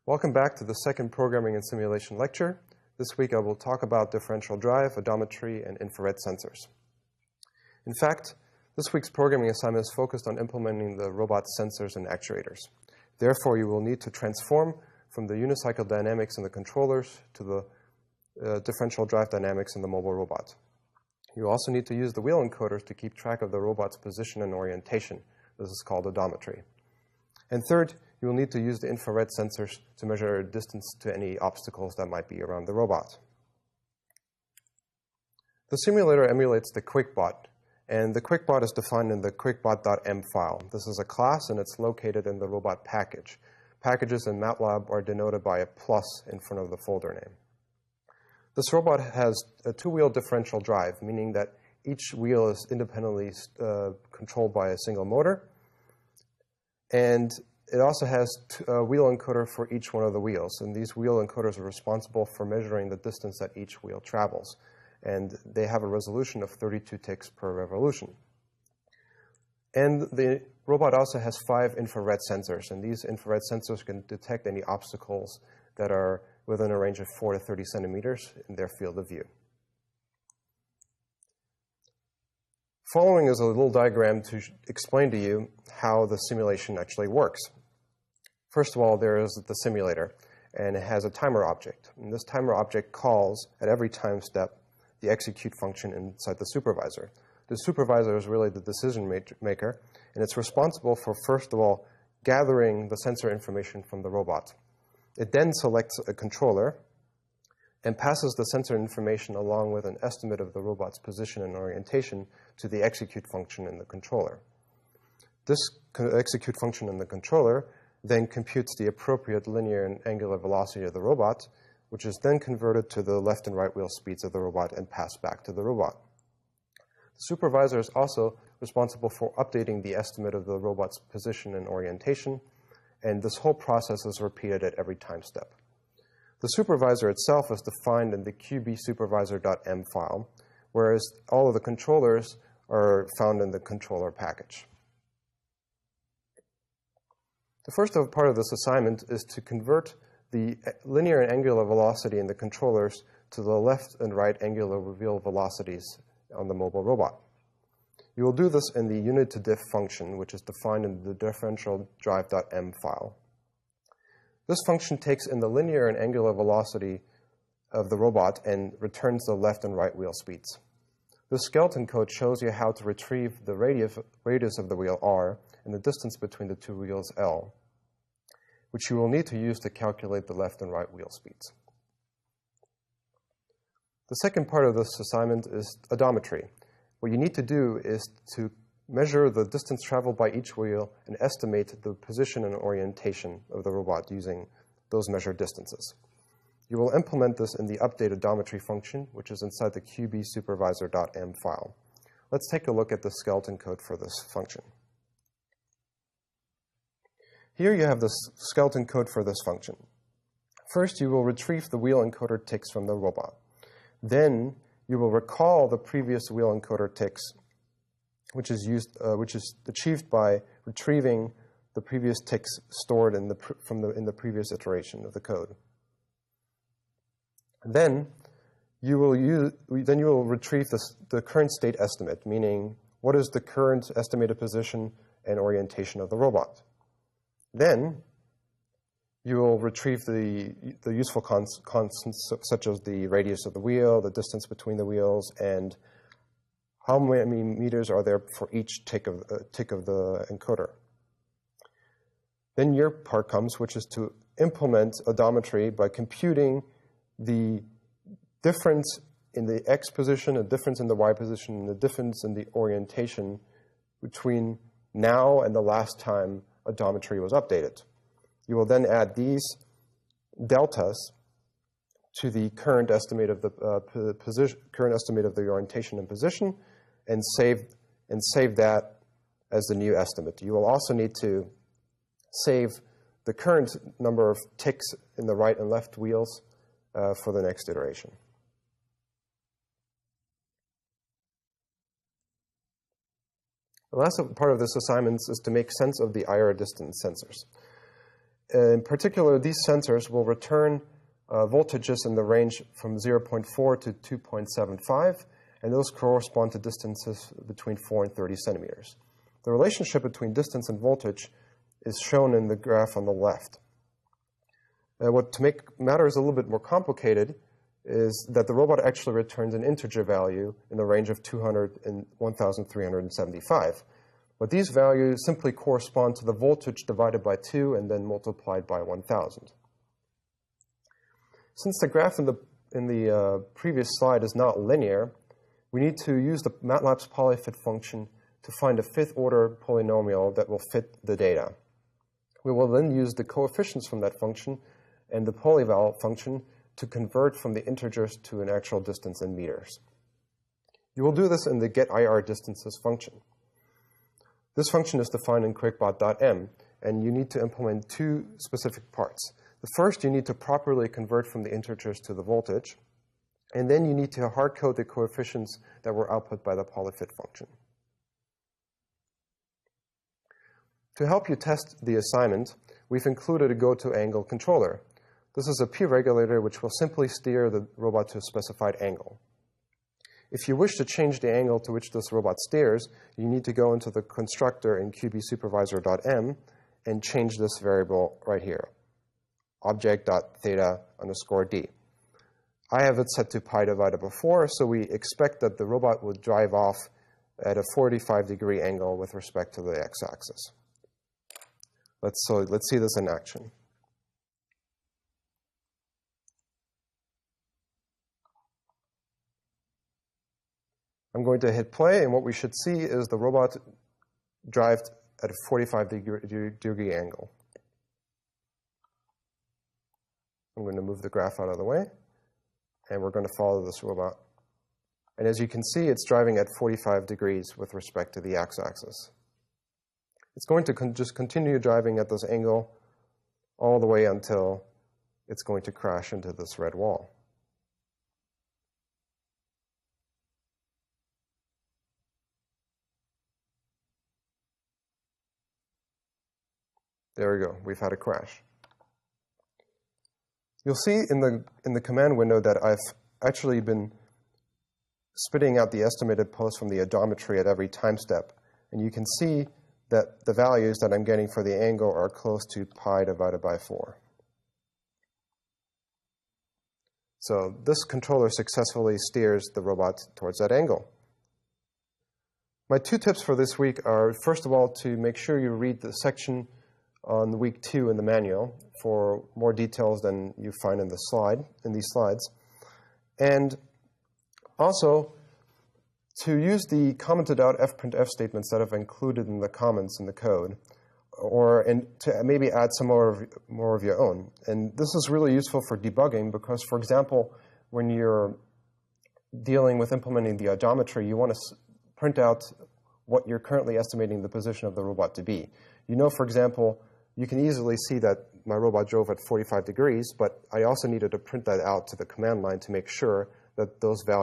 Welcome back to the second programming and simulation lecture. This week I will talk about differential drive, odometry, and infrared sensors. In fact, this week's programming assignment is focused on implementing the robot sensors and actuators. Therefore, you will need to transform from the unicycle dynamics in the controllers to the differential drive dynamics in the mobile robot. You also need to use the wheel encoders to keep track of the robot's position and orientation. This is called odometry. And third, you will need to use the infrared sensors to measure distance to any obstacles that might be around the robot. The simulator emulates the QuickBot, and the QuickBot is defined in the quickbot.m file. This is a class, and it's located in the robot package. Packages in MATLAB are denoted by a plus in front of the folder name. This robot has a two-wheel differential drive, meaning that each wheel is independently controlled by a single motor. And it also has a wheel encoder for each one of the wheels. And these wheel encoders are responsible for measuring the distance that each wheel travels. And they have a resolution of 32 ticks per revolution. And the robot also has 5 infrared sensors. And these infrared sensors can detect any obstacles that are within a range of 4 to 30 centimeters in their field of view. Following is a little diagram to explain to you how the simulation actually works. First of all, there is the simulator, and it has a timer object. And this timer object calls at every time step the execute function inside the supervisor. The supervisor is really the decision maker, and it's responsible for, first of all, gathering the sensor information from the robot. It then selects a controller and passes the sensor information along with an estimate of the robot's position and orientation to the execute function in the controller. This execute function in the controller then computes the appropriate linear and angular velocity of the robot, which is then converted to the left and right wheel speeds of the robot and passed back to the robot. The supervisor is also responsible for updating the estimate of the robot's position and orientation, and this whole process is repeated at every time step. The supervisor itself is defined in the qbsupervisor.m file, whereas all of the controllers are found in the controller package. The first part of this assignment is to convert the linear and angular velocity in the controllers to the left and right angular reveal velocities on the mobile robot. You will do this in the unit-to-diff function, which is defined in the differential drive.m file. This function takes in the linear and angular velocity of the robot and returns the left and right wheel speeds. The skeleton code shows you how to retrieve the radius of the wheel R and the distance between the two wheels L, which you will need to use to calculate the left and right wheel speeds. The second part of this assignment is odometry. What you need to do is to measure the distance traveled by each wheel and estimate the position and orientation of the robot using those measured distances. You will implement this in the update odometry function, which is inside the qbsupervisor.m file. Let's take a look at the skeleton code for this function. Here you have the skeleton code for this function. First, you will retrieve the wheel encoder ticks from the robot. Then, you will recall the previous wheel encoder ticks, which is achieved by retrieving the previous ticks stored in the previous iteration of the code. Then you will retrieve the current state estimate, meaning what is the current estimated position and orientation of the robot. Then you will retrieve the useful constants such as the radius of the wheel, the distance between the wheels, and how many meters are there for each tick of the encoder. Then your part comes, which is to implement odometry by computing the difference in the x position, the difference in the y position, and the difference in the orientation between now and the last time odometry was updated. You will then add these deltas to the current estimate of the current estimate of the orientation and position, and save that as the new estimate. You will also need to save the current number of ticks in the right and left wheels for the next iteration. The last part of this assignment is to make sense of the IR distance sensors. In particular, these sensors will return voltages in the range from 0.4 to 2.75, and those correspond to distances between 4 and 30 centimeters. The relationship between distance and voltage is shown in the graph on the left. What to make matters a little bit more complicated is that the robot actually returns an integer value in the range of 200 and 1,375. But these values simply correspond to the voltage divided by 2 and then multiplied by 1,000. Since the graph in the previous slide is not linear, we need to use the MATLAB's polyfit function to find a fifth-order polynomial that will fit the data. We will then use the coefficients from that function and the polyval function to convert from the integers to an actual distance in meters. You will do this in the getIRDistances function. This function is defined in QuickBot.m, and you need to implement two specific parts. The first, you need to properly convert from the integers to the voltage, and then you need to hard-code the coefficients that were output by the polyfit function. To help you test the assignment, we've included a GoToAngle controller. This is a P-regulator which will simply steer the robot to a specified angle. If you wish to change the angle to which this robot steers, you need to go into the constructor in QBSupervisor.m and change this variable right here, object.theta_d. I have it set to pi divided by 4, so we expect that the robot would drive off at a 45-degree angle with respect to the x-axis. Let's see this in action. I'm going to hit play, and what we should see is the robot drive at a 45-degree angle. I'm going to move the graph out of the way, and we're going to follow this robot. And as you can see, it's driving at 45 degrees with respect to the x-axis. It's going to just continue driving at this angle all the way until it's going to crash into this red wall. There we go. We've had a crash. You'll see in the command window that I've actually been spitting out the estimated pose from the odometry at every time step. And you can see that the values that I'm getting for the angle are close to pi divided by 4. So this controller successfully steers the robot towards that angle. My two tips for this week are, first of all, to make sure you read the section on week 2 in the manual for more details than you find in these slides. And also, to use the commented out fprintf statements that I've included in the comments in the code, and to maybe add some more of your own. And this is really useful for debugging because, for example, when you're dealing with implementing the odometry, you want to print out what you're currently estimating the position of the robot to be. You know, for example, you can easily see that my robot drove at 45 degrees, but I also needed to print that out to the command line to make sure that those values